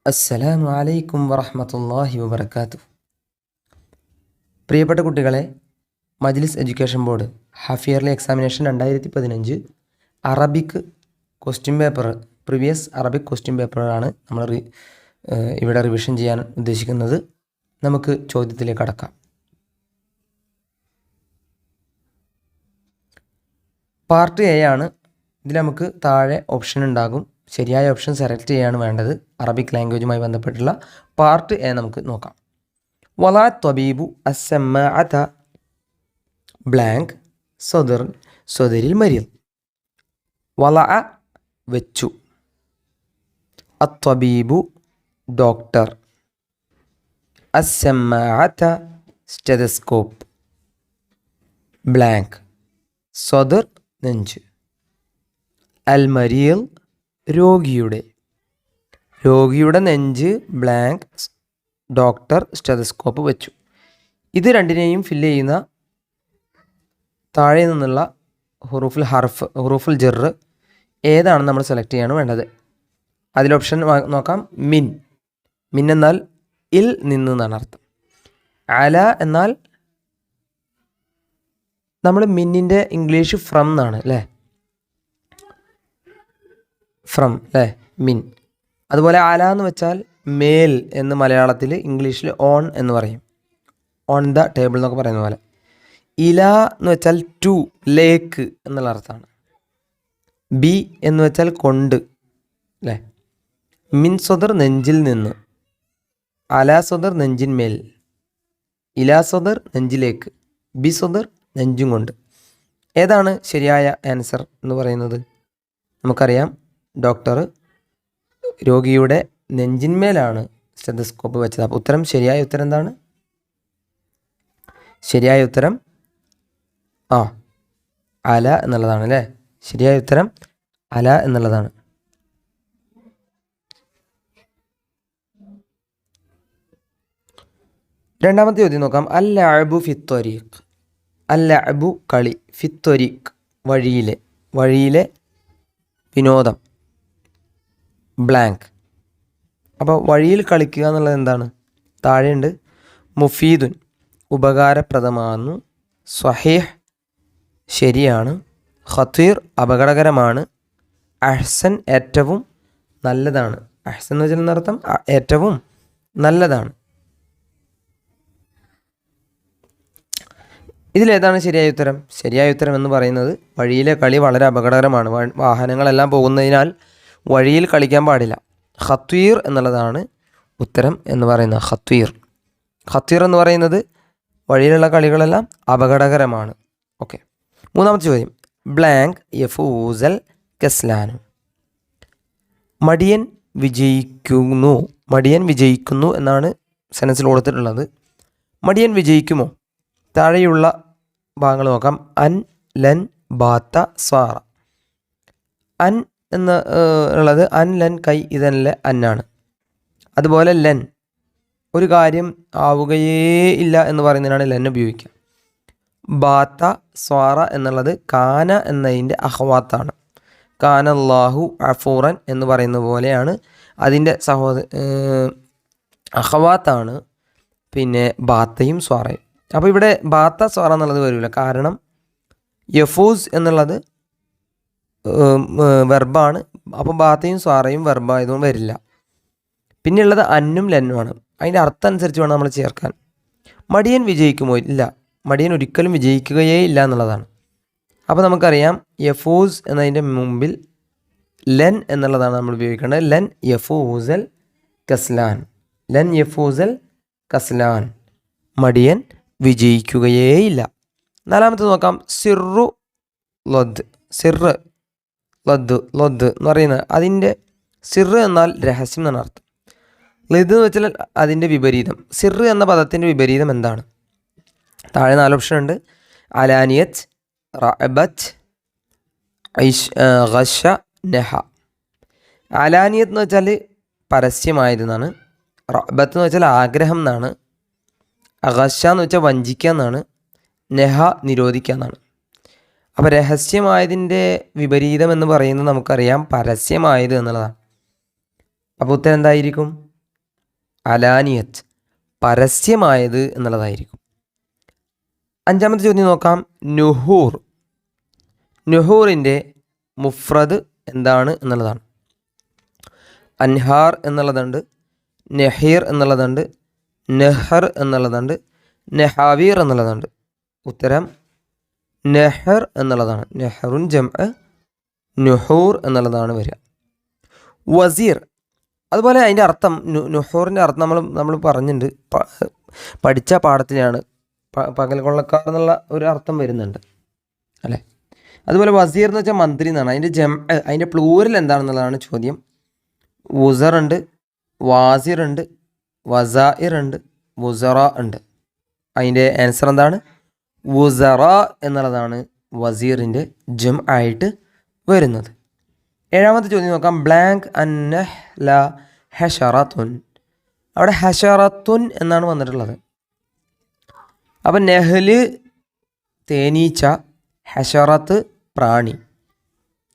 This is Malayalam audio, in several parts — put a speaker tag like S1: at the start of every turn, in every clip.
S1: അസ്സലാമു അലൈക്കും വറഹ്മത്തുള്ളാഹി വബറകാതുഹു. പ്രിയപ്പെട്ട കുട്ടികളെ, മജ്ലിസ് education board half yearly examination 2015 Arabic question paper, previous Arabic question പേപ്പറാണ് നമ്മൾ ഇവിടെ റിവിഷൻ ചെയ്യാൻ ഉദ്ദേശിക്കുന്നത്. നമുക്ക് ചോദ്യത്തിലേക്ക് കടക്കാം. പാർട്ട് എ ആണ്. ഇതിൽ നമുക്ക് താഴെ ഓപ്ഷൻ ഉണ്ടാകും. ശരിയായ ഓപ്ഷൻ സെലക്ട് ചെയ്യാണ് വേണ്ടത്. അറബിക് ലാംഗ്വേജുമായി ബന്ധപ്പെട്ടുള്ള പാർട്ട് എ നമുക്ക് നോക്കാം. വലാ ത്വബീബു അസ്സമാഅത ബ്ലാങ്ക് സ്വദരിൽ മരിയൽ. വലാ വെച്ചു, അത്വബീബു ഡോക്ടർ, അസ്സമാഅത സ്റ്റെതസ്കോപ്പ്, ബ്ലാങ്ക് സ്വദർ നെഞ്ച്, അൽ മരിയൽ രോഗിയുടെ നെഞ്ച്, ബ്ലാങ്ക് ഡോക്ടർ സ്റ്റെതസ്കോപ്പ് വെച്ചു. ഇത് രണ്ടിനെയും ഫില്ല് ചെയ്യുന്ന താഴെ നിന്നുള്ള ഹുറൂഫുൽ ജർ ഏതാണെന്ന് നമ്മൾ സെലക്ട് ചെയ്യാണ് വേണ്ടത്. അതിൽ ഓപ്ഷൻ നോക്കാം. മിൻ എന്നാൽ ഇൽ നിന്ന് എന്നാണ് അർത്ഥം. അല എന്നാൽ നമ്മൾ മിന്നിൻ്റെ ഇംഗ്ലീഷ് ഫ്രം എന്നാണ് അല്ലേ, ഫ്രം അല്ലേ, മിൻ. അതുപോലെ അല എന്ന് വെച്ചാൽ മേൽ എന്ന് മലയാളത്തിൽ, ഇംഗ്ലീഷിൽ ഓൺ എന്ന് പറയും. ഓൺ ദ ടേബിൾ എന്നൊക്കെ പറയുന്ന പോലെ. ഇല എന്ന് വെച്ചാൽ ടു, ലേക്ക് എന്നുള്ള അർത്ഥമാണ്. ബി എന്ന് വെച്ചാൽ കൊണ്ട് അല്ലേ. മിൻ സ്വദർ നെഞ്ചിൽ നിന്ന്, അല സ്വദർ നെഞ്ചിന്മേൽ, ഇല സ്വദർ നെഞ്ചിലേക്ക്, ബി സ്വദർ നെഞ്ചും കൊണ്ട്. ഏതാണ് ശരിയായ ആൻസർ എന്ന് പറയുന്നത്? നമുക്കറിയാം, ഡോക്ടർ രോഗിയുടെ നെഞ്ചിന്മേലാണ് സ്റ്റെതസ്കോപ്പ് വെച്ചത്. അപ്പോൾ ഉത്തരം, ശരിയായ ഉത്തരം എന്താണ്? ശരിയായ ഉത്തരം അല എന്നുള്ളതാണ് അല്ലേ. ശരിയായ ഉത്തരം അല എന്നുള്ളതാണ്. രണ്ടാമത്തെ ചോദ്യം നോക്കാം. അൽ ലഅബു ഫിത്ത്വരീഖ്. അൽ ലഅബു കളി, ഫിത്ത്വരീഖ് വഴിയിലെ വിനോദം, ബ്ലാങ്ക്. അപ്പോൾ വഴിയിൽ കളിക്കുക എന്നുള്ളത് എന്താണ്? താഴെയുണ്ട്. മുഫീദുൻ ഉപകാരപ്രദമാകുന്നു, സ്വഹീഹ് ശരിയാണ്, ഖതീർ അപകടകരമാണ്, അഹ്സൻ ഏറ്റവും നല്ലതാണ്. അഹ്സൻ എന്ന് വെച്ചാൽ എന്നർത്ഥം ഏറ്റവും നല്ലതാണ്. ഇതിലേതാണ് ശരിയായ ഉത്തരം? ശരിയായ ഉത്തരം എന്ന് പറയുന്നത് വഴിയിലെ കളി വളരെ അപകടകരമാണ്. വാഹനങ്ങളെല്ലാം പോകുന്നതിനാൽ വഴിയിൽ കളിക്കാൻ പാടില്ല. ഖത്വീർ എന്നുള്ളതാണ് ഉത്തരം എന്ന് പറയുന്നത്. ഖത്വീർ എന്ന് പറയുന്നത് വഴിയിലുള്ള കളികളെല്ലാം അപകടകരമാണ്. ഓക്കെ. മൂന്നാമത്തെ ചോദ്യം. ബ്ലാങ്ക് യഫൂസൽ കസ്ലാനു. മടിയൻ വിജയിക്കുന്നു എന്നാണ് സെൻറ്റൻസിൽ കൊടുത്തിട്ടുള്ളത്. മടിയൻ വിജയിക്കുമോ? താഴെയുള്ള ഭാഗങ്ങൾ നോക്കാം. അൻ, ലൻ, ബാത്ത, സ്വാറ. അൻ എന്ന് ഉള്ളത് അൻ, ലൻ, കൈ, ഇതല്ല അന്നാണ്. അതുപോലെ ലൻ, ഒരു കാര്യം ആവുകയേ ഇല്ല എന്ന് പറയുന്നതിനാണ് ലൻ ഉപയോഗിക്കുക. ബാത്ത, സ്വാറ എന്നുള്ളത് കാന എന്നതിൻ്റെ അഹ്വാത്താണ്. കാന അല്ലാഹു അഫൂറൻ എന്ന് പറയുന്ന പോലെയാണ് അതിൻ്റെ അഹ്വാത്താണ് പിന്നെ ബാത്തയും സ്വാറയും. അപ്പോൾ ഇവിടെ ബാത്ത സ്വാറ എന്നുള്ളത് വരില്ല. കാരണം യഫൂസ് എന്നുള്ളത് വെർബാണ്. അപ്പോൾ ബാത്തയും സ്വാറയും വെർബായതുകൊണ്ട് വരില്ല. പിന്നെയുള്ളത് അന്നും ലന്നുമാണ്. അതിൻ്റെ അർത്ഥം അനുസരിച്ച് വേണം നമ്മൾ ചേർക്കാൻ. മടിയൻ വിജയിക്കുമോ? ഇല്ല, മടിയൻ ഒരിക്കലും വിജയിക്കുകയേ ഇല്ല എന്നുള്ളതാണ്. അപ്പോൾ നമുക്കറിയാം, യഫൂസ് എന്നതിൻ്റെ മുമ്പിൽ ലൻ എന്നുള്ളതാണ് നമ്മൾ ഉപയോഗിക്കേണ്ടത്. ലൻ യഫൂസൽ കസ്ലാൻ, മടിയൻ വിജയിക്കുകയേയില്ല. നാലാമത്തെ നോക്കാം. സിറു ലൊദ് എന്ന് പറയുന്നത് അതിൻ്റെ സിറ് എന്നാൽ രഹസ്യം എന്നാണ് അർത്ഥം. ലദ് എന്ന് വെച്ചാൽ അതിൻ്റെ വിപരീതം. സിറ് എന്ന പദത്തിൻ്റെ വിപരീതം എന്താണ്? താഴെ 4 ഓപ്ഷൻ ഉണ്ട്. അലാനിയത്ത്, റഅബത്ത്, ഗശ, നഹ. അലാനിയത്ത് എന്ന് വെച്ചാൽ പരസ്യമായതെന്നാണ്. റഅബത്ത് എന്ന് വെച്ചാൽ ആഗ്രഹം എന്നാണ്. ഗശ എന്ന് വെച്ചാൽ വഞ്ചിക്കുക എന്നാണ്. നഹ നിരോധിക്കുക എന്നാണ്. അപ്പോൾ രഹസ്യമായതിൻ്റെ വിപരീതം എന്ന് പറയുന്നത് നമുക്കറിയാം പരസ്യമായത് എന്നുള്ളതാണ്. അപ്പോൾ ഉത്തരം എന്തായിരിക്കും? അലാനിയത്ത് പരസ്യമായത് എന്നുള്ളതായിരിക്കും. അഞ്ചാമത്തെ ചോദ്യം നോക്കാം. നുഹൂർ. നുഹൂറിൻ്റെ മുഫ്രദ് എന്താണ് എന്നുള്ളതാണ്. അൻഹാർ എന്നുള്ളതുണ്ട്, നെഹീർ എന്നുള്ളതുണ്ട്, നെഹർ എന്നുള്ളതുണ്ട്, നെഹാവീർ എന്നുള്ളതുണ്ട്. ഉത്തരം നെഹർ എന്നുള്ളതാണ്. നെഹറുൻ ജംഅ നുഹൂർ എന്നുള്ളതാണ് വരിക. വസീർ, അതുപോലെ അതിൻ്റെ അർത്ഥം നുഹൂറിൻ്റെ അർത്ഥം നമ്മൾ പറഞ്ഞിട്ടുണ്ട്, പഠിച്ച പാഠത്തിലാണ്. പകൽ കൊള്ളക്കാർ എന്നുള്ള ഒരു അർത്ഥം വരുന്നുണ്ട് അല്ലേ. അതുപോലെ വസീർ എന്ന് വെച്ചാൽ മന്ത്രി എന്നാണ്. അതിൻ്റെ പ്ലൂരൽ എന്താണെന്നുള്ളതാണ് ചോദ്യം. വുസർ ഉണ്ട്, വാസിർ ഉണ്ട്, വസായിർ ഉണ്ട്, വുസറ ഉണ്ട്. അതിൻ്റെ ആൻസർ എന്താണ്? വുസറ എന്നുള്ളതാണ് വസീറിൻ്റെ ജം ആയിട്ട് വരുന്നത്. ഏഴാമത്തെ ചോദ്യം നോക്കാം. ബ്ലാങ്ക് അന്നഹ്ല ഹഷറത്തുൻ. അവിടെ ഹഷറത്തുൻ എന്നാണ് വന്നിട്ടുള്ളത്. അപ്പം നെഹ്ല് തേനീച്ച, ഹഷറത്ത് പ്രാണി.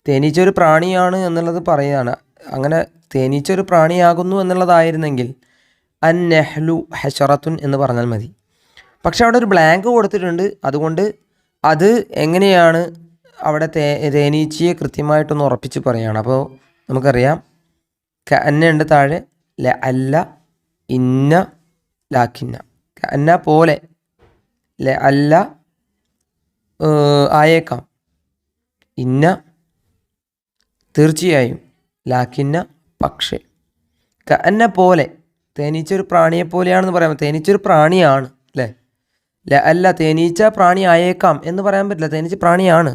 S1: തേനീച്ച ഒരു പ്രാണിയാണ് എന്നുള്ളത് പറയുകയാണ്. അങ്ങനെ തേനീച്ച ഒരു പ്രാണിയാകുന്നു എന്നുള്ളതായിരുന്നെങ്കിൽ അൻ നെഹ്ലു ഹഷറത്തുൻ എന്ന് പറഞ്ഞാൽ മതി. പക്ഷെ അവിടെ ഒരു ബ്ലാങ്ക് കൊടുത്തിട്ടുണ്ട്. അതുകൊണ്ട് അത് എങ്ങനെയാണ് അവിടെ തേനീച്ചയെ കൃത്യമായിട്ടൊന്ന് ഉറപ്പിച്ച് പറയുകയാണ്. അപ്പോൾ നമുക്കറിയാം കഅന്ന ഉണ്ട് താഴെ, ല അല്ല, ഇന്ന, ലാക്കിന്ന. കഅന്ന പോലെ, ല അല്ല ആയേക്കാം, ഇന്ന തീർച്ചയായും, ലാക്കിന്ന പക്ഷേ. കഅന്ന പോലെ, തേനീച്ച ഒരു പ്രാണിയെ പോലെയാണെന്ന് പറയാം. തേനീച്ച ഒരു പ്രാണിയാണ് അല്ലേ. അല്ല തേനീച്ച പ്രാണി ആയേക്കാം എന്ന് പറയാൻ പറ്റില്ല, തേനീച്ച പ്രാണിയാണ്.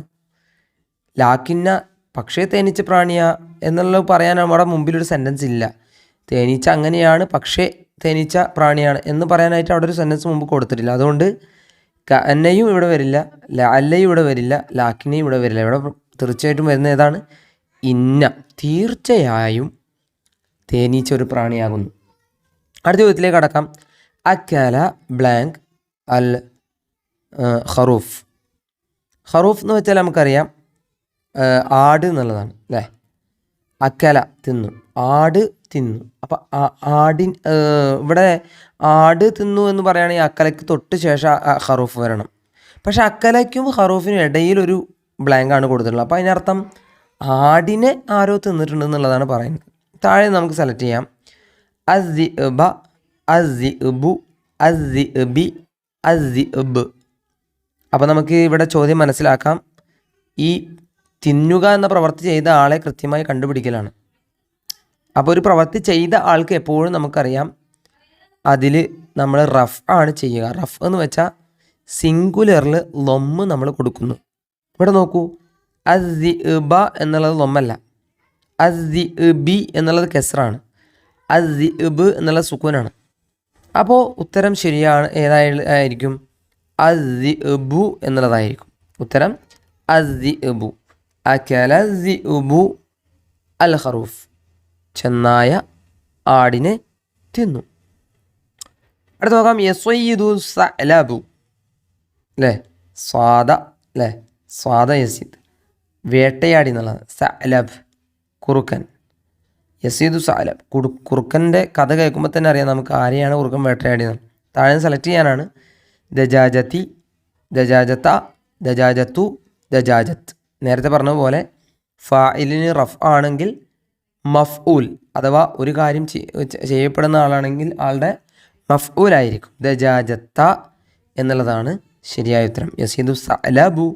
S1: ലാക്കിന്ന പക്ഷേ തേനീച്ച പ്രാണിയാ എന്നുള്ളത് പറയാൻ നമ്മുടെ മുമ്പിലൊരു സെൻറ്റൻസ് ഇല്ല. തേനീച്ച അങ്ങനെയാണ് പക്ഷേ തേനീച്ച പ്രാണിയാണ് എന്ന് പറയാനായിട്ട് അവിടെ ഒരു സെൻറ്റൻസ് മുമ്പ് കൊടുത്തിട്ടില്ല. അതുകൊണ്ട് കഅന്നയും ഇവിടെ വരില്ല, ലഅല്ലയും ഇവിടെ വരില്ല, ലാക്കിന്നയും ഇവിടെ വരില്ല. ഇവിടെ തീർച്ചയായിട്ടും വരുന്ന ഏതാണ്? ഇന്ന. തീർച്ചയായും തേനീച്ച ഒരു പ്രാണിയാകുന്നു. അടുത്ത ചോദ്യത്തിലേക്ക് കടക്കാം. അക്കല ബ്ലാങ്ക് അൽ ഖറൂഫ്. ഖറൂഫ് എന്ന് വെച്ചാൽ നമുക്കറിയാം ആട് എന്നുള്ളതാണ് അല്ലേ. അക്കല തിന്നു, ആട് തിന്നു. അപ്പം ഇവിടെ ആട് തിന്നു എന്ന് പറയുകയാണെങ്കിൽ അക്കലയ്ക്ക് തൊട്ട് ശേഷം ഖറൂഫ് വരണം. പക്ഷെ അക്കലയ്ക്കും ഖറൂഫിനും ഇടയിലൊരു ബ്ലാങ്കാണ് കൊടുത്തിട്ടുള്ളത്. അപ്പോൾ അതിനർത്ഥം ആടിനെ ആരോ തിന്നിട്ടുണ്ട് എന്നുള്ളതാണ് പറയുന്നത്. താഴെ നമുക്ക് സെലക്ട് ചെയ്യാം. അസ്സിബ, അസ്സിബു, അസ്സിബി, അസ്സിബ്. അപ്പോൾ നമുക്ക് ഇവിടെ ചോദ്യം മനസ്സിലാക്കാം. ഈ തിന്നുക എന്ന പ്രവൃത്തി ചെയ്ത ആളെ കൃത്യമായി കണ്ടുപിടിക്കലാണ്. അപ്പോൾ ഒരു പ്രവൃത്തി ചെയ്ത ആൾക്ക് എപ്പോഴും നമുക്കറിയാം അതിൽ നമ്മൾ റഫ് ആണ് ചെയ്യുക. റഫ് എന്ന് വെച്ചാൽ സിംഗുലറിൽ ലൊമ്മ് നമ്മൾ കൊടുക്കുന്നു. ഇവിടെ നോക്കൂ, അസ്സിബ എന്നുള്ളത് ലൊമ്മല്ല, അസ്സിബി എന്നുള്ളത് കെസ്റാണ്, അസ്സിബ് എന്നുള്ളത് സുക്കൂനാണ്. അപ്പോൾ ഉത്തരം ശരിയാണ്. ഏതായിരിക്കും? അസ്സിബു എന്നുള്ളതായിരിക്കും ഉത്തരം. അസ്സിബു. അകല അസ്സിബു അൽ ഖറൂഫ്. ചെന്നായ ആടിനെ തിന്നു. അടുത്ത് നോക്കാം. യസ്വയ്യിദു സഅലബു അല്ലേ. സ്വാദ അല്ലേ, സ്വാദ യസീദ്, വേട്ടയാടി എന്നുള്ളത്. സഅലബ് കുറുക്കൻ. യസീദു സഅലബ് കുറുക്കൻ്റെ കഥ കേൾക്കുമ്പോൾ തന്നെ അറിയാം നമുക്ക് ആരെയാണ് കുറുക്കൻ വേട്ടയാടിയത്. താഴെ സെലക്ട് ചെയ്യാനാണ്. ദജാജത്തി, ദജാജത്ത, ദജാജത്തു, ദജാജത്ത്. നേരത്തെ പറഞ്ഞ പോലെ ഫായിലിന് റഫ് ആണെങ്കിൽ മഫ്ഊൽ അഥവാ ഒരു കാര്യം ചെയ്യപ്പെടുന്ന ആളാണെങ്കിൽ ആളുടെ മഫ്ഊൽ ആയിരിക്കും. ദജാജത്ത എന്നുള്ളതാണ് ശരിയായ ഉത്തരം. യസീദു സഅലബു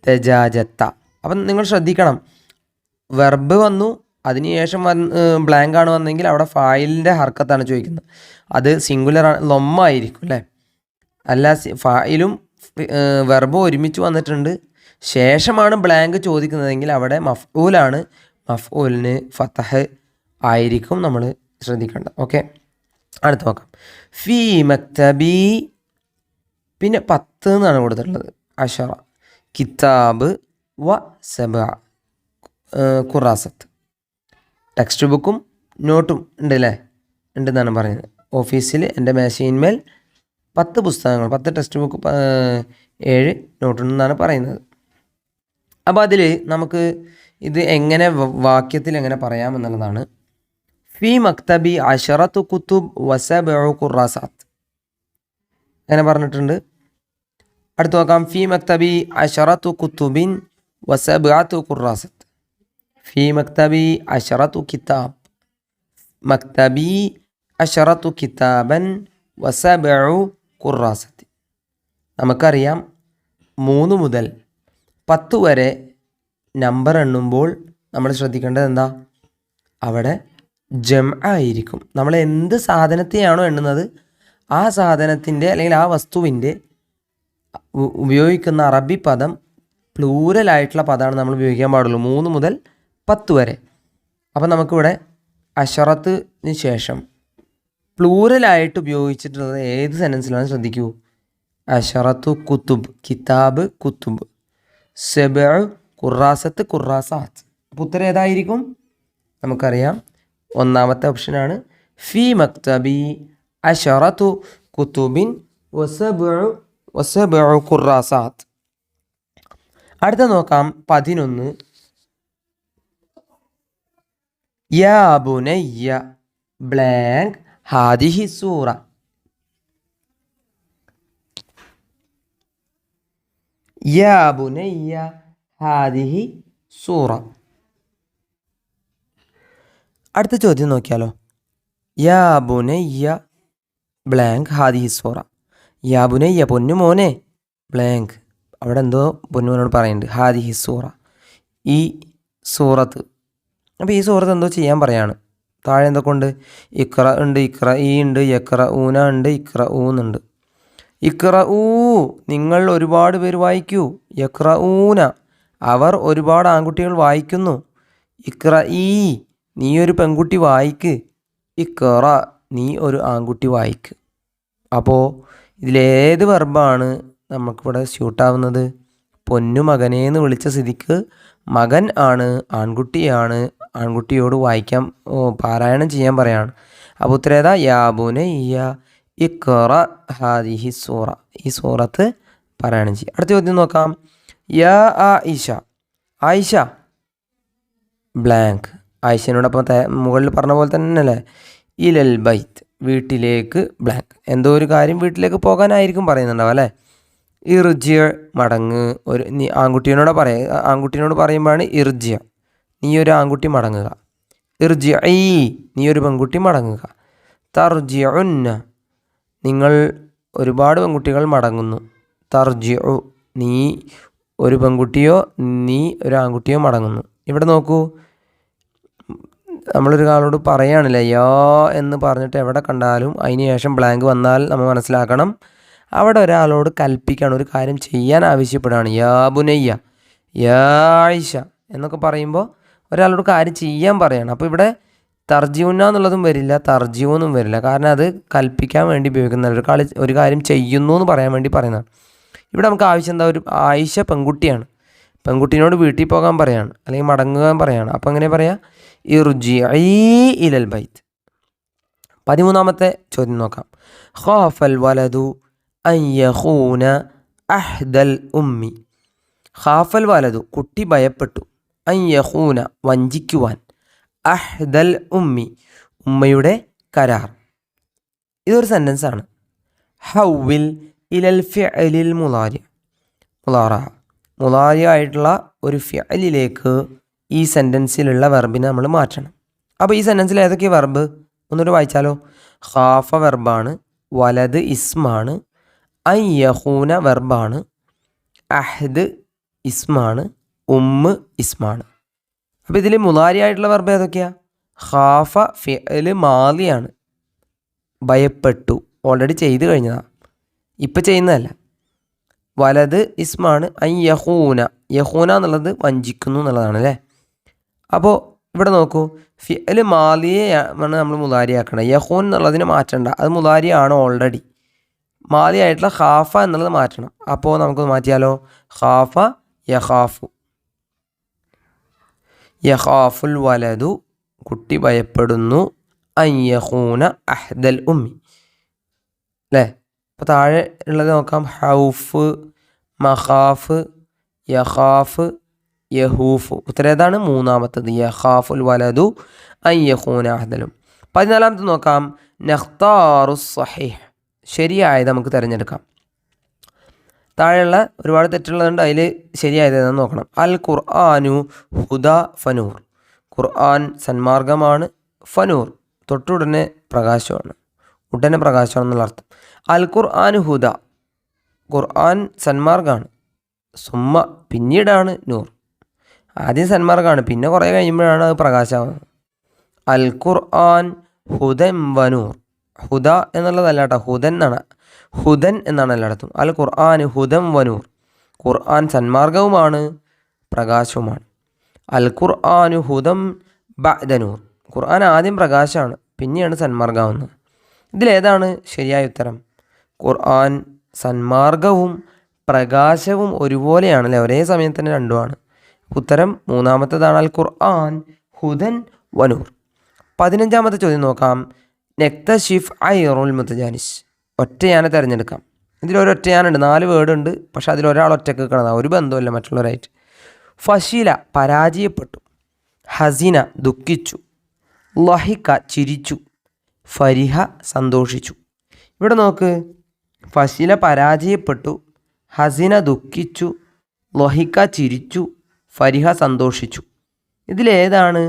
S1: ദജാജത്ത. അപ്പം നിങ്ങൾ ശ്രദ്ധിക്കണം, വെർബ് വന്നു, അതിനുശേഷം ബ്ലാങ്കാണ് വന്നെങ്കിൽ അവിടെ ഫായിലിൻ്റെ ഹർക്കത്താണ് ചോദിക്കുന്നത്. അത് സിംഗുലർ ലൊമ്മായിരിക്കും അല്ലേ. അല്ല, ഫായിലും വെർബും ഒരുമിച്ച് വന്നിട്ടുണ്ട്, ശേഷമാണ് ബ്ലാങ്ക് ചോദിക്കുന്നതെങ്കിൽ അവിടെ മഫ്ഊലാണ്. മഫ്ഊലിന് ഫതഹ് ആയിരിക്കും നമ്മൾ ശ്രദ്ധിക്കേണ്ടത്. ഓക്കെ, അടുത്ത് നോക്കാം. ഫീ മക്തബി, പിന്നെ 10 എന്നാണ് കൊടുത്തിട്ടുള്ളത്. അഷറ, കിതാബ് വ സബ, ഖുറാസത്ത്. ടെക്സ്റ്റ് ബുക്കും നോട്ടും ഉണ്ട് അല്ലേ, ഉണ്ടെന്നാണ് പറയുന്നത്. ഓഫീസിൽ എൻ്റെ മേശയിന്മേൽ 10 പുസ്തകങ്ങൾ, 10 ടെക്സ്റ്റ് ബുക്ക്, 7 നോട്ടുണ്ടെന്നാണ് പറയുന്നത്. അപ്പോൾ അതിൽ നമുക്ക് ഇത് എങ്ങനെ വാക്യത്തിൽ എങ്ങനെ പറയാമെന്നുള്ളതാണ്. ഫി മക്തബി അശറത്തു കുത്തുബ് വസബഉ ഖുറാസാത്ത്. അങ്ങനെ പറഞ്ഞിട്ടുണ്ട്. അടുത്ത് നോക്കാം. ഫി മക്തബി അശറത്തു കുത്തുബിൻ വസബഅതു ഖുറാസത്ത്. ഫി മക്തബി അശറത്തു കിതാബ്. മക്തബി അശറത്തു കിതാബൻ വസബഉ ഖുറാസത്ത്. നമുക്കറിയാം 3 മുതൽ 10 വരെ നമ്പർ എണ്ണുമ്പോൾ നമ്മൾ ശ്രദ്ധിക്കേണ്ടത് എന്താ? അവിടെ ജംഅ ആയിരിക്കും. നമ്മൾ എന്ത് സാധനത്തെയാണോ എണ്ണുന്നത് ആ സാധനത്തിൻ്റെ അല്ലെങ്കിൽ ആ വസ്തുവിൻ്റെ ഉപയോഗിക്കുന്ന അറബി പദം പ്ലൂരലായിട്ടുള്ള പദമാണ് നമ്മൾ ഉപയോഗിക്കാൻ പാടുള്ളൂ 3 മുതൽ 10 വരെ. അപ്പം നമുക്കിവിടെ അശറത്തിന് ശേഷം പ്ലൂരലായിട്ട് ഉപയോഗിച്ചിട്ടുള്ളത് ഏത് സെൻറ്റൻസിലാണ് ശ്രദ്ധിക്കൂ. അശറത്തു കുത്തുബ്, കിതാബ് കുത്തുബ്, സബഅ ഖുറാസത്ത് ഖുറാസാത്ത്. അപ്പോൾ ഉത്തരം ഏതായിരിക്കും? നമുക്കറിയാം ഒന്നാമത്തെ ഓപ്ഷനാണ് ഫി മക്തബി അശറത്തു കുത്തുബിൻ വസബഉ ഖുറാസാത്ത്. അടുത്ത നോക്കാം 11. യാ ബുനയ്യ ബ്ലാങ്ക് ഹാദിഹി സൂറ. യാ ബുനയ്യ ഹാദിഹി സൂറ. അടുത്ത ചോദ്യം നോക്കിയാലോ. യാ ബുനയ്യ ബ്ലാങ്ക് ഹാദിഹി സൂറ. യാ ബുനയ്യ പൊന്നുമോനെ ബ്ലാങ്ക്. അവിടെ എന്തോ പൊന്നുമോനോട് പറയുന്നുണ്ട്. ഹാദിഹി സൂറ, ഈ സൂറത്ത്. അപ്പോൾ ഈ സൂറത്ത് എന്തോ ചെയ്യാൻ പറയാണ്. താഴെ എന്തൊക്കെ ഉണ്ട്? ഇക്റ ഉണ്ട്, ഇക്റ ഈ ഉണ്ട്, യക്റ ഊന ഉണ്ട്, ഇക്റ ഊന്നുണ്ട്. ഇക്റ ഊ നിങ്ങൾ ഒരുപാട് പേര് വായിക്കൂ. യക്റ ഊന അവർ ഒരുപാട് ആൺകുട്ടികൾ വായിക്കുന്നു. ഇക്റ ഈ നീ ഒരു പെൺകുട്ടി വായിക്ക്. ഇക്റ നീ ഒരു ആൺകുട്ടി വായിക്ക്. അപ്പോൾ ഇതിലേത് വെർബാണ് നമുക്കിവിടെ സ്യൂട്ടാവുന്നത്? പൊന്നു മകനേന്ന് വിളിച്ച സ്ഥിതിക്ക് മകൻ ആണ്, ആൺകുട്ടിയാണ്, ആൺകുട്ടിയോട് വായിക്കാൻ പാരായണം ചെയ്യാൻ പറയാണ്. അപ്പോൾ ഉത്തരേതാ? യാ ബുനയ്യ ഇഖ്റ ഹാദിഹി സൂറ, ഈ സൂറത്ത് പാരായണം ചെയ്യുക. അടുത്ത ചോദ്യം നോക്കാം. യാ ആയിഷ, ആയിഷ ബ്ലാങ്ക്. ആയിഷനോടൊപ്പം മുകളിൽ പറഞ്ഞ പോലെ തന്നെ അല്ലേ. ഇലൽ ബൈത്ത് വീട്ടിലേക്ക് ബ്ലാങ്ക്. എന്തോ ഒരു കാര്യം വീട്ടിലേക്ക് പോകാനായിരിക്കും പറയുന്നുണ്ടാവും അല്ലേ. ഇർജിയ മടങ്ങ്. ഒരു നീ ആൺകുട്ടീനോട് പറയുമ്പോഴാണ് ഇർജിയ നീ ഒരു ആൺകുട്ടി മടങ്ങുക. ഇർജിയ നീ ഒരു പെൺകുട്ടി മടങ്ങുക. തർജിഉന്ന നിങ്ങൾ ഒരുപാട് പെൺകുട്ടികൾ മടങ്ങുന്നു. തർജിഉ നീ ഒരു പെൺകുട്ടിയോ നീ ഒരു ആൺകുട്ടിയോ മടങ്ങുന്നു. ഇവിടെ നോക്കൂ, നമ്മളൊരാളോട് പറയുകയാണല്ലേ യാ എന്ന് പറഞ്ഞിട്ട് എവിടെ കണ്ടാലും അതിന് ശേഷം ബ്ലാങ്ക് വന്നാൽ നമ്മൾ മനസ്സിലാക്കണം അവിടെ ഒരാളോട് കൽപ്പിക്കുകയാണ്, ഒരു കാര്യം ചെയ്യാൻ ആവശ്യപ്പെടുകയാണ്. യാ ബുനയ്യ, യാ ആയിഷ എന്നൊക്കെ പറയുമ്പോൾ ഒരാളോട് കാര്യം ചെയ്യാൻ പറയാണ്. അപ്പോൾ ഇവിടെ തർജിഉന്ന എന്നുള്ളതും വരില്ല, തർജിഉന്നും വരില്ല. കാരണം അത് കൽപ്പിക്കാൻ വേണ്ടി ഉപയോഗിക്കുന്ന ഒരു കാര്യം ചെയ്യുന്നു എന്ന് പറയാൻ വേണ്ടി പറയുന്നതാണ്. ഇവിടെ നമുക്ക് ആവശ്യം എന്താ? ഒരു ആയിഷ പെൺകുട്ടിയാണ്, പെൺകുട്ടീനോട് വീട്ടിൽ പോകാൻ പറയാണ് അല്ലെങ്കിൽ മടങ്ങാൻ പറയാണ്. അപ്പോൾ എങ്ങനെ പറയാം? ഇർജിഇ ഇലൽ ബൈത്ത്. 13ാമത്തെ ചോദ്യം നോക്കാം. ഖാഫൽ വലദു അൻ യഖൂന അഹ്ദൽ ഉമ്മി. ഖാഫൽ വലദു കുട്ടി ഭയപ്പെട്ടു. അൻ യഖൂന വഞ്ചിക്കുവാൻ. അഹ്ദൽ ഉമ്മി ഉമ്മയുടെ കരാർ. ഇതൊരു സെൻറ്റൻസാണ്. ഹൗവിൽ ഇലൽ ഫിഅലിൽ മുളാരി. മുളാരി ആയിട്ടുള്ള ഒരു ഫിഅലിലേക്ക് ഈ സെൻറ്റൻസിലുള്ള വെർബിനെ നമ്മൾ മാറ്റണം. അപ്പോൾ ഈ സെൻറ്റൻസിൽ ഏതൊക്കെ വെർബ് ഒന്നുകൂടി വായിച്ചാലോ. ഖാഫ വെർബാണ്, വലത് ഇസ്മാണ്, അൻ യഖൂന വെർബാണ്, അഹ്ദ് ഇസ്മാണ്, ഉമ്മ് ഇസ്മാണ്. അപ്പോൾ ഇതിൽ മുളാരി ആയിട്ടുള്ള വെർബ് ഏതൊക്കെയാണ്? ഖാഫ ഫിഅല് മാലിയാണ്, ഭയപ്പെട്ടു, ഓൾറെഡി ചെയ്ത് കഴിഞ്ഞതാണ്, ഇപ്പം ചെയ്യുന്നതല്ല. വലത് ഇസ്മാണ്. അൻ യഖൂന, യഖൂന എന്നുള്ളത് വഞ്ചിക്കുന്നു എന്നുള്ളതാണ് അല്ലേ. അപ്പോൾ ഇവിടെ നോക്കൂ, ഫിഅല് മാലിയെ ആണ് നമ്മൾ മുളാരിയാക്കണം. യഖൂൻ എന്നുള്ളതിന് മാറ്റണ്ട, അത് മുളാരിയാണ് ഓൾറെഡി. മാലി ആയിട്ടുള്ള ഖാഫ എന്നുള്ളത് മാറ്റണം. അപ്പോൾ നമുക്ക് മാറ്റിയാലോ. ഖാഫ യഖാഫു. യഖാഫുൽ വലദു കുട്ടി ഭയപ്പെടുന്നു. അൻ യഖൂന അഹ്ദൽ ഉമ്മി അല്ലേ. അപ്പോൾ താഴെ ഉള്ളത് നോക്കാം. ഹൗഫ്, മഖാഫ്, യഖാഫ്, യഹൂഫ്. ഉത്തരം ഏതാണ്? 3ാമത്തത്. യഖാഫുൽ വലദു അൻ യഖൂന അഹ്ദലും. 14 നോക്കാം. നഖ്താറു സഹീഹ്, ശരിയായത് നമുക്ക് തിരഞ്ഞെടുക്കാം. താഴെയുള്ള ഒരുപാട് തെറ്റുള്ളതുണ്ട്, അതിൽ ശരിയായത് ഏതാണെന്ന് നോക്കണം. അൽ ഖുർആനു ഹുദ ഫനൂർ, ഖുർആൻ സന്മാർഗമാണ്. ഫനൂർ തൊട്ടുടനെ പ്രകാശമാണ്, ഉടനെ പ്രകാശമാണെന്നുള്ള അർത്ഥം. അൽ ഖുർആനു ഹുദ, ഖുർആൻ സന്മാർഗമാണ്. സുമ്മ പിന്നീടാണ് നൂർ, ആദ്യം സന്മാർഗമാണ്, പിന്നെ കുറേ കഴിയുമ്പോഴാണ് അത് പ്രകാശമാകുന്നത്. അൽ ഖുർആൻ ഹുദൻ വനൂർ, ഹുദ എന്നുള്ളതല്ല കേട്ടോ, ഹുദൻ എന്നാണ്, ഹുദൻ എന്നാണ് എല്ലായിടത്തും. അൽ ഖുർആൻ ഹുദൻ വനൂർ, ഖുർആൻ സന്മാർഗവുമാണ് പ്രകാശവുമാണ്. അൽ ഖുർആൻ ഹുദം ബഅദനൂർ, ഖുർആൻ ആദ്യം പ്രകാശമാണ്, പിന്നെയാണ് സന്മാർഗമാവുന്നത്. ഇതിലേതാണ് ശരിയായ ഉത്തരം? ഖുർആൻ സന്മാർഗവും പ്രകാശവും ഒരുപോലെയാണല്ലേ, ഒരേ സമയത്ത് തന്നെ രണ്ടുമാണ്. ഉത്തരം മൂന്നാമത്തേതാണ്, അൽ ഖുർആൻ ഹുദൻ വനൂർ. 15ാമത്തെ ചോദ്യം നോക്കാം. നക്തഷിഫ് ഐറുൽ മുതജാനിസ്, ഒറ്റയാനെ തിരഞ്ഞെടുക്കാം. ഇതിലൊരൊറ്റയാനുണ്ട്, 4 വേർഡുണ്ട്, പക്ഷെ അതിലൊരാൾ ഒറ്റക്ക് നിൽക്കണതാണ്, ഒരു ബന്ധമില്ല മറ്റുള്ളവരായിട്ട്. ഫശീല പരാജയപ്പെട്ടു, ഹസീന ദുഃഖിച്ചു, ലഹിക ചിരിച്ചു, ഫരിഹ സന്തോഷിച്ചു. ഇവിടെ നോക്ക്, ഫശീല പരാജയപ്പെട്ടു, ഹസീന ദുഃഖിച്ചു, ലഹിക ചിരിച്ചു, ഫരിഹ സന്തോഷിച്ചു. ഇതിലേതാണ്,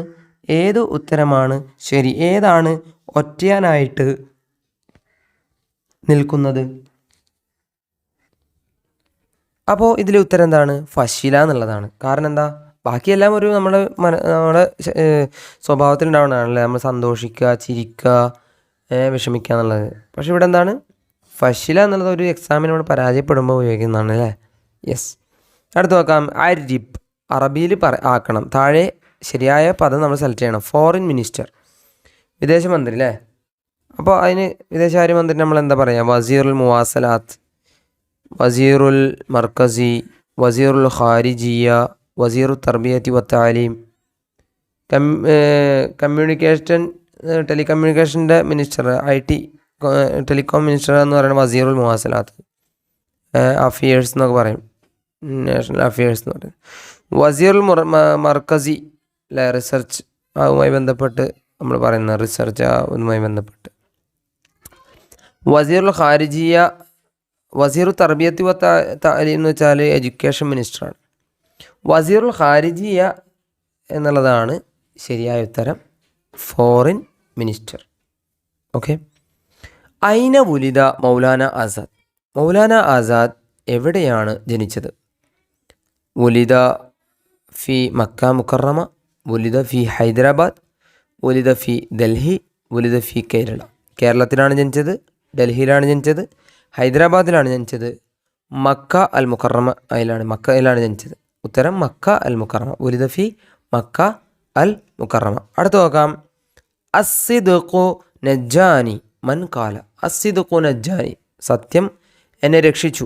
S1: ഏത് ഉത്തരമാണ് ശരി? ഏതാണ് ഒറ്റയാനായിട്ട് നിൽക്കുന്നത്? അപ്പോൾ ഇതിലെ ഉത്തരം എന്താണ്? ഫശീല എന്നുള്ളതാണ്. കാരണം എന്താ? ബാക്കിയെല്ലാം ഒരു നമ്മുടെ സ്വഭാവത്തിൽ ഉണ്ടാവുന്നതാണല്ലേ, നമ്മൾ സന്തോഷിക്കുക, ചിരിക്കുക, വിഷമിക്കുക എന്നുള്ളത്. പക്ഷെ ഇവിടെ എന്താണ്? ഫശീല എന്നുള്ളത് ഒരു എക്സാമിന് നമ്മൾ പരാജയപ്പെടുമ്പോൾ ഉപയോഗിക്കുന്നതാണ് അല്ലേ. യെസ്. അടുത്ത് നോക്കാം. അരിബ്, അറബിയിൽ ആക്കണം. താഴെ ശരിയായ പദം നമ്മൾ സെലക്ട് ചെയ്യണം. ഫോറിൻ മിനിസ്റ്റർ, വിദേശമന്ത്രി അല്ലേ. അപ്പോൾ അതിന് വിദേശകാര്യമന്ത്രി നമ്മൾ എന്താ പറയുക? വസീറുൽ മുവാസലാത്ത്, വസീറുൽ മർക്കസി, വസീറുൽ ഖാരിജിയ, വസീറു തർബിയത്തി വത്താലീം. കമ്മ്യൂണിക്കേഷൻ ടെലികമ്മ്യൂണിക്കേഷൻ്റെ മിനിസ്റ്റർ, IT ടെലികോം മിനിസ്റ്റർ എന്ന് പറയുന്നത് വസീറുൽ മുവാസലാത്ത്, അഫിയേഴ്സ് എന്നൊക്കെ പറയും, നാഷണൽ അഫിയേഴ്സ് എന്ന് പറയും. വസീറുൽ മർക്കസി അല്ലെ, റിസർച്ച്, അതുമായി ബന്ധപ്പെട്ട് നമ്മൾ പറയുന്ന റിസർച്ച്, അതുമായി ബന്ധപ്പെട്ട്. വസീറുൽ ഖാരിജിയ, വസീറു തർബിയത്തി വത്താലീം എന്ന് വെച്ചാൽ എഡ്യൂക്കേഷൻ മിനിസ്റ്ററാണ്. വസീറുൽ ഖാരിജിയ എന്നുള്ളതാണ് ശരിയായ ഉത്തരം, ഫോറിൻ മിനിസ്റ്റർ. ഓക്കെ. ഐന വുലിദ മൗലാന ആസാദ്, മൗലാന ആസാദ് എവിടെയാണ് ജനിച്ചത്? വുലിദ ഫി മക്ക മുക്കറമ, വുലിദ ഫി ഹൈദരാബാദ്, വുലിദ ഫി ഡൽഹി, വുലിദ ഫി കേരള. കേരളത്തിലാണ് ജനിച്ചത്, ഡൽഹിയിലാണ് ജനിച്ചത്, ഹൈദരാബാദിലാണ് ജനിച്ചത്, മക്ക അൽ മുക്കറമ മക്കയിലാണ് ജനിച്ചത്. ഉത്തരം മക്ക അൽ മുക്കറമ, വുലിദ ഫി മക്ക അൽ മുക്കറമ. അടുത്ത് നോക്കാം. അസ്സിദ്ഖു നജ്ജാനി മൻ കാല, അസ്സിദ്ഖു നജ്ജാനി, സത്യം എന്നെ രക്ഷിച്ചു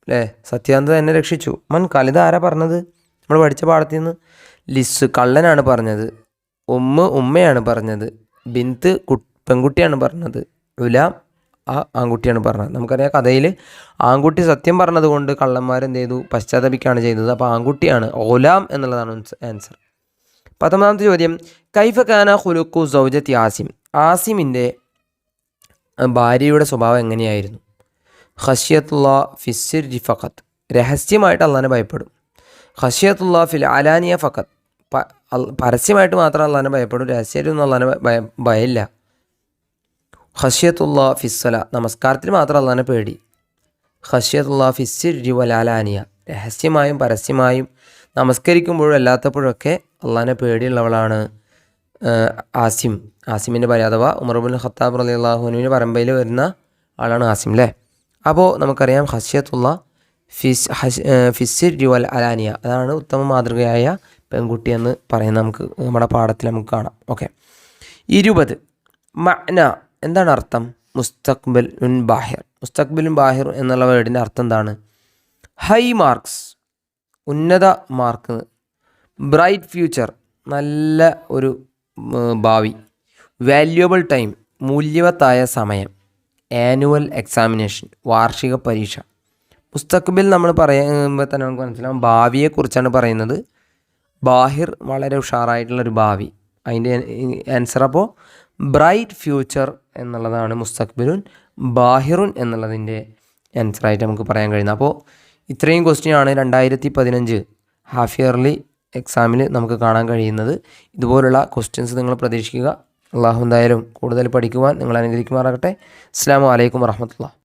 S1: അല്ലേ, സത്യാന്തത എന്നെ രക്ഷിച്ചു. മൻ കാല, ഇത് ആരാ പറഞ്ഞത്? നമ്മൾ പഠിച്ച പാഠത്തിൽ നിന്ന്. ലിസ് കള്ളനാണ് പറഞ്ഞത്, ഉമ്മയാണ് പറഞ്ഞത്, ബിന്ത് പെൺകുട്ടിയാണ് പറഞ്ഞത്, ഉലാം ആൺകുട്ടിയാണ് പറഞ്ഞത്. നമുക്കറിയാം കഥയിൽ ആൺകുട്ടി സത്യം പറഞ്ഞത് കൊണ്ട് കള്ളന്മാരെന്ത് ചെയ്തു? പശ്ചാത്തപിക്കുകയാണ് ചെയ്തത്. അപ്പോൾ ആൺകുട്ടിയാണ്, ഓലാം എന്നുള്ളതാണ് ആൻസർ. 19ാമത്തെ ചോദ്യം. കൈഫ കാന ഖുലുഖു സൗജത്തി ആസിം, ആസിമിൻ്റെ ഭാര്യയുടെ സ്വഭാവം എങ്ങനെയായിരുന്നു? ഖശിയത്തുല്ലാ ഫിസ്സിർരി ഫഖത്ത്, രഹസ്യമായിട്ട് അള്ളാനെ ഭയപ്പെടും. ഖശിയത്തുല്ലാ ഫിൽ അലാനിയ ഫഖത്ത്, പരസ്യമായിട്ട് മാത്രം അള്ളാനെ ഭയപ്പെടും, രഹസ്യമായിട്ടൊന്നും അള്ളാനെ ഭയമില്ല. ഖശിയത്തുല്ലാ ഫിസ്സല, നമസ്കാരത്തിൽ മാത്രം അള്ളാനെ പേടി. ഖശിയത്തുല്ലാ ഫിസ്സിർരി വൽ അലാനിയ, രഹസ്യമായും പരസ്യമായും നമസ്കരിക്കുമ്പോഴും അല്ലാത്തപ്പോഴൊക്കെ അള്ളാനെ പേടിയുള്ളവളാണ് ആസിം. ആസിമിൻ്റെ ഭാര്യ അഥവാ ഉമർ ഇബ്നുൽ ഖത്താബ് റളിയല്ലാഹു അൻഹുവിൻ്റെ പരമ്പരയിൽ വരുന്ന ആളാണ് ആസിം അല്ലേ. അപ്പോൾ നമുക്കറിയാം ഖശിയത്തുല്ലാ ഫിസ്സിർരി വൽ അലാനിയ, അതാണ് ഉത്തമ മാതൃകയായ പെൺകുട്ടി എന്ന് പറയുന്നത് നമുക്ക് നമ്മുടെ പാഠത്തിൽ നമുക്ക് കാണാം. ഓക്കെ. 20. മഅന, എന്താണ് അർത്ഥം? മുസ്തഖ്ബിലുൻ ബാഹിർ, മുസ്തഖ്ബിലുൻ ബാഹിർ എന്നുള്ള വേർഡിൻ്റെ അർത്ഥം എന്താണ്? ഹൈ മാർക്സ്, ഉന്നത മാർക്ക്. ബ്രൈറ്റ് ഫ്യൂച്ചർ, നല്ല ഒരു ഭാവി. വാല്യുവബിൾ ടൈം, മൂല്യവത്തായ സമയം. ആനുവൽ എക്സാമിനേഷൻ, വാർഷിക പരീക്ഷ. മുസ്തഖ്ബിൽ നമ്മൾ പറയുമ്പോൾ തന്നെ നമുക്ക് മനസ്സിലാവും ഭാവിയെക്കുറിച്ചാണ് പറയുന്നത്. ബാഹിർ വളരെ ഉഷാറായിട്ടുള്ളൊരു ഭാവി, അതിൻ്റെ ആൻസർ അപ്പോൾ ബ്രൈറ്റ് ഫ്യൂച്ചർ എന്നുള്ളതാണ് മുസ്തഖ്ബിലുൻ, ബാഹിറുൻ എന്നുള്ളതിൻ്റെ ആൻസറായിട്ട് നമുക്ക് പറയാൻ കഴിയുന്നത്. അപ്പോൾ ഇത്രയും ക്വസ്റ്റ്യനാണ് 2015 ഹാഫ് ഇയർലി എക്സാമിൽ നമുക്ക് കാണാൻ കഴിയുന്നത്. ഇതുപോലുള്ള ക്വസ്റ്റ്യൻസ് നിങ്ങൾ പ്രതീക്ഷിക്കുക. അള്ളാഹു എന്തായാലും കൂടുതൽ പഠിക്കുവാൻ നിങ്ങൾ അനുഗ്രഹിക്കുമാറാകട്ടെ. അസ്സലാമു അലൈക്കും വറഹ്മത്തുള്ളാഹി.